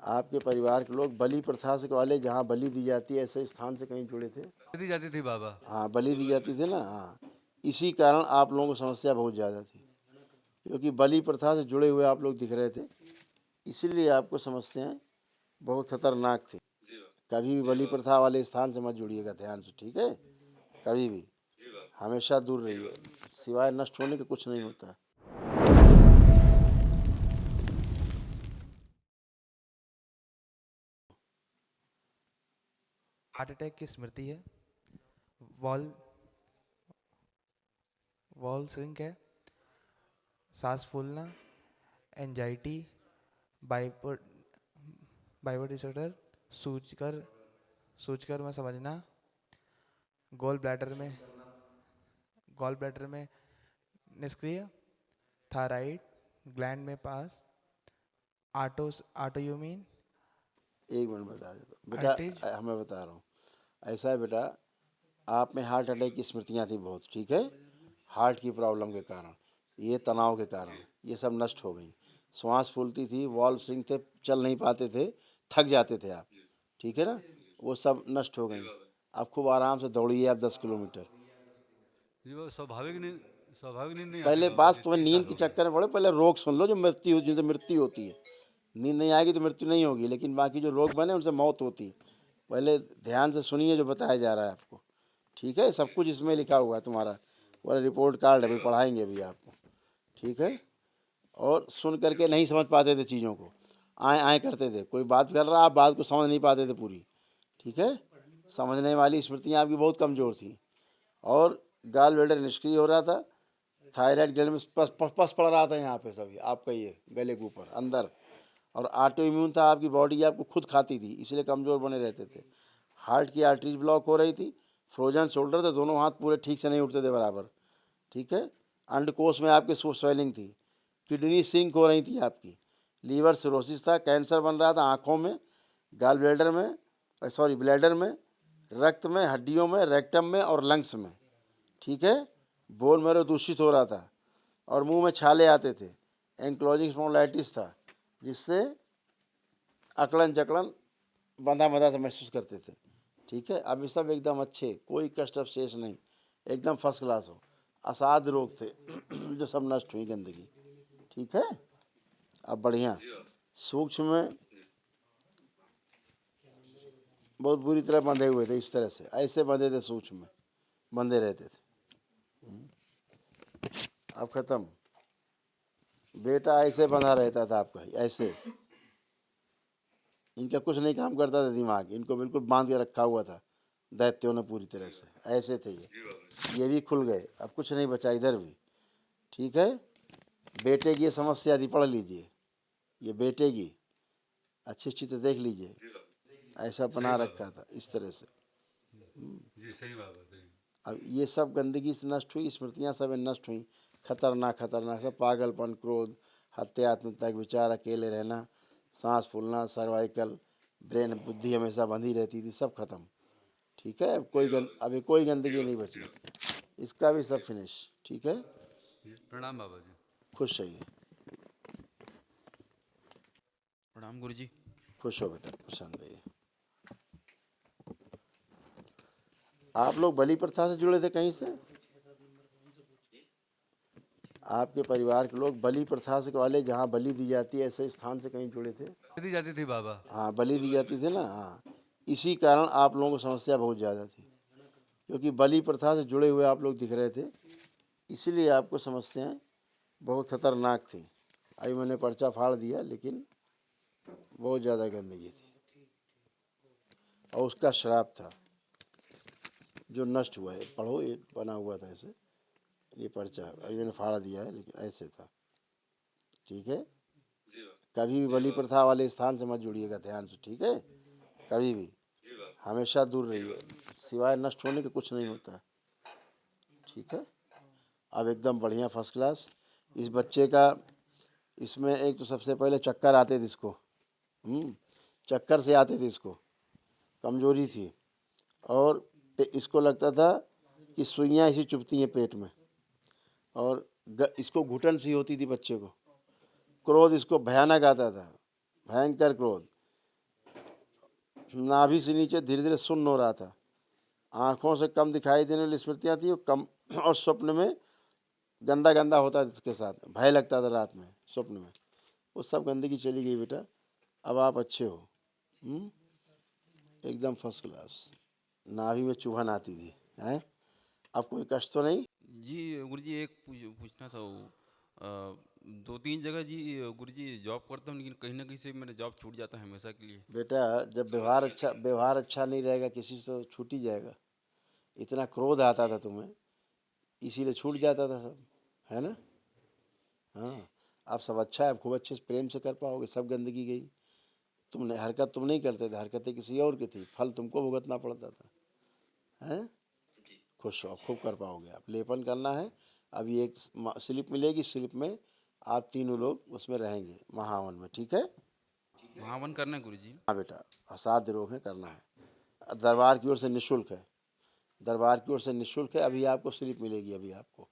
आपके परिवार के लोग बलि प्रथा से वाले, जहाँ बलि दी जाती है ऐसे स्थान से कहीं जुड़े थे? दी जाती थी बाबा। हाँ, बलि दी जाती थी ना। हाँ, इसी कारण आप लोगों को समस्या बहुत ज़्यादा थी, क्योंकि बलि प्रथा से जुड़े हुए आप लोग दिख रहे थे, इसीलिए आपको समस्याएं बहुत खतरनाक थी। कभी भी बलि प्रथा वाले स्थान से मत जुड़िएगा, ध्यान से, ठीक है? कभी भी हमेशा दूर रहिए, सिवाय नष्ट होने के कुछ नहीं होता। हार्ट अटैक की स्मृति है, वॉल वॉल सिंक है, सांस फूलना, एंजाइटी, बाइपर डिसऑर्डर, सूझकर में समझना, गॉल ब्लैडर में निष्क्रिय, थायराइड ग्लैंड में पास, ऑटोइम्यून एक मिनट बता देता हूँ बेटा, आर्टरीज। मैं बता रहा हूँ। ऐसा है बेटा, आप में हार्ट अटैक की स्मृतियाँ थी बहुत, ठीक है? हार्ट की प्रॉब्लम के कारण, ये तनाव के कारण ये सब नष्ट हो गई। श्वास फूलती थी, वॉल्व सिंक थे, चल नहीं पाते थे, थक जाते थे आप, ठीक है ना? वो सब नष्ट हो गई। आप खूब आराम से दौड़िए, आप 10 किलोमीटर। जी वो स्वाभाविक नींद नहीं आती पहले बाबा बात जी, को 30 नींद साल के हो गए। चक्कर में पड़े, पहले रोग सुन लो जो मृत्यु, जिनसे मृत्यु होती है। नींद नहीं आएगी तो मृत्यु नहीं होगी, लेकिन बाकी जो रोग बने उनसे मौत होती है। पहले ध्यान से सुनिए जो बताया जा रहा है आपको, ठीक है? सब कुछ इसमें लिखा हुआ है, तुम्हारा पूरा रिपोर्ट कार्ड अभी पढ़ाएंगे अभी आपको, ठीक है? और सुन करके नहीं समझ पाते थे चीज़ों को, आए आए करते थे, कोई बात कर रहा आप बात को समझ नहीं पाते थे पूरी, ठीक है? समझने वाली स्मृतियाँ आपकी बहुत कमज़ोर थी। और गाल ब्लैडर निष्क्रिय हो रहा था, थायराइड ग्लैंड में पस पड़ रहा था यहाँ पे सभी आपका, ये गले के ऊपर अंदर। और ऑटो इम्यून था, आपकी बॉडी आपको खुद खाती थी, इसलिए कमज़ोर बने रहते थे। हार्ट की आर्टरीज ब्लॉक हो रही थी, फ्रोजन शोल्डर थे, दोनों हाथ पूरे ठीक से नहीं उठते थे बराबर, ठीक है? अंडकोश में आपके स्वेलिंग थी, किडनी सिंक हो रही थी आपकी, लीवर सिरोसिस था, कैंसर बन रहा था आँखों में, गाल ब्लैडर में, सॉरी ब्लैडर में, रक्त में, हड्डियों में, रेक्टम में और लंग्स में, ठीक है? बोन मैरो दूषित हो रहा था और मुंह में छाले आते थे, एंक्लोजिंग स्पॉन्डिलाइटिस था, जिससे अकड़न जकड़न बंधा बंधा से महसूस करते थे, ठीक है? अब ये सब एकदम अच्छे, कोई कष्ट अब शेष नहीं, एकदम फर्स्ट क्लास हो। असाध्य रोग थे जो सब नष्ट हुई गंदगी, ठीक है? अब बढ़िया सूक्ष्म में बहुत बुरी तरह बंधे हुए थे, इस तरह से ऐसे बंधे थे, सूक्ष्म में बंधे रहते थे। अब खत्म, बेटा ऐसे बंधा रहता था आपका, ऐसे, इनका कुछ नहीं काम करता था दिमाग, इनको बिल्कुल बांध के रखा हुआ था दैत्यों ने पूरी तरह से, ऐसे थे ये भी खुल गए, अब कुछ नहीं बचा इधर भी, ठीक है? बेटे की ये समस्या थी, पढ़ लीजिए, ये बेटे की अच्छी चित्र देख लीजिए, ऐसा बना रखा था इस तरह से। जी सही बाबा, सही। अब ये सब गंदगी से नष्ट हुई, स्मृतियाँ सब नष्ट हुई, खतरनाक खतरनाक सब, पागलपन, क्रोध, हत्या, आत्महत्या के विचार, अकेले रहना, सांस फूलना, सर्वाइकल, ब्रेन, बुद्धि हमेशा बंधी रहती थी, सब खत्म, ठीक है? अभी कोई गंदगी नहीं बची, इसका भी सब फिनिश, ठीक है? जी प्रणाम बाबा जी। खुश रहिए, प्रणाम गुरुजी। खुश हो बेटा, प्रसन्न रहिए। आप लोग बलि प्रथा से जुड़े थे कहीं से? आपके परिवार के लोग बलि प्रथा से वाले, जहाँ बलि दी जाती है ऐसे स्थान से कहीं जुड़े थे? दी जाती थी बाबा। हाँ, बलि दी जाती थी ना। हाँ, इसी कारण आप लोगों को समस्या बहुत ज़्यादा थी, क्योंकि बलि प्रथा से जुड़े हुए आप लोग दिख रहे थे, इसीलिए आपको समस्याएं बहुत खतरनाक थी। अभी मैंने पर्चा फाड़ दिया, लेकिन बहुत ज़्यादा गंदगी थी और उसका श्राप था जो नष्ट हुआ है। पढ़ो, ये बना हुआ था ऐसे, ये पर्चा अभी मैंने फाड़ दिया है, लेकिन ऐसे था, ठीक है? कभी भी बलि प्रथा वाले स्थान से मत जुड़िएगा, ध्यान से, ठीक है? कभी भी हमेशा दूर रहिए, सिवाय नष्ट होने के कुछ नहीं होता, ठीक है? अब एकदम बढ़िया फर्स्ट क्लास। इस बच्चे का, इसमें एक तो सबसे पहले चक्कर आते थे इसको, चक्कर से आते थे इसको, कमजोरी थी, और इसको लगता था कि सुइयाँ इसी चुभती हैं पेट में, और इसको घुटन सी होती थी बच्चे को, क्रोध इसको भयानक आता था, भयंकर क्रोध, नाभि से नीचे धीरे धीरे सुन्न हो रहा था, आँखों से कम दिखाई देने वाली स्मृतियाँ थी, और कम और स्वप्न में गंदा गंदा होता था, इसके साथ भय लगता था रात में स्वप्न में। वो सब गंदगी चली गई बेटा, अब आप अच्छे हो। एकदम फर्स्ट क्लास। नाभि में चुभन आती थी, हैं? अब कोई कष्ट तो नहीं? जी गुरुजी एक पूछना था वो 2-3 जगह जी गुरुजी जॉब करता हूँ, लेकिन कहीं ना कहीं से मेरा जॉब छूट जाता है हमेशा के लिए। बेटा जब व्यवहार अच्छा नहीं रहेगा किसी से तो छूट ही जाएगा। इतना क्रोध आता था तुम्हें, इसीलिए छूट जाता था सब, है ना? हाँ, अब सब अच्छा है, अब खूब अच्छे से प्रेम से कर पाओगे, सब गंदगी गई। तुमने हरकत तुम नहीं करते थे, हरकतें किसी और की थी, फल तुमको भुगतना पड़ता था, हैं? खुश रहो, खूब कर पाओगे आप। लेपन करना है, अभी एक स्लिप मिलेगी, स्लिप में आप तीनों लोग उसमें रहेंगे महावन में, ठीक है? महावन करना है गुरुजी। हाँ बेटा, असाध्य रोग है, करना है। दरबार की ओर से निःशुल्क है, दरबार की ओर से निःशुल्क है। अभी आपको स्लिप मिलेगी, अभी आपको।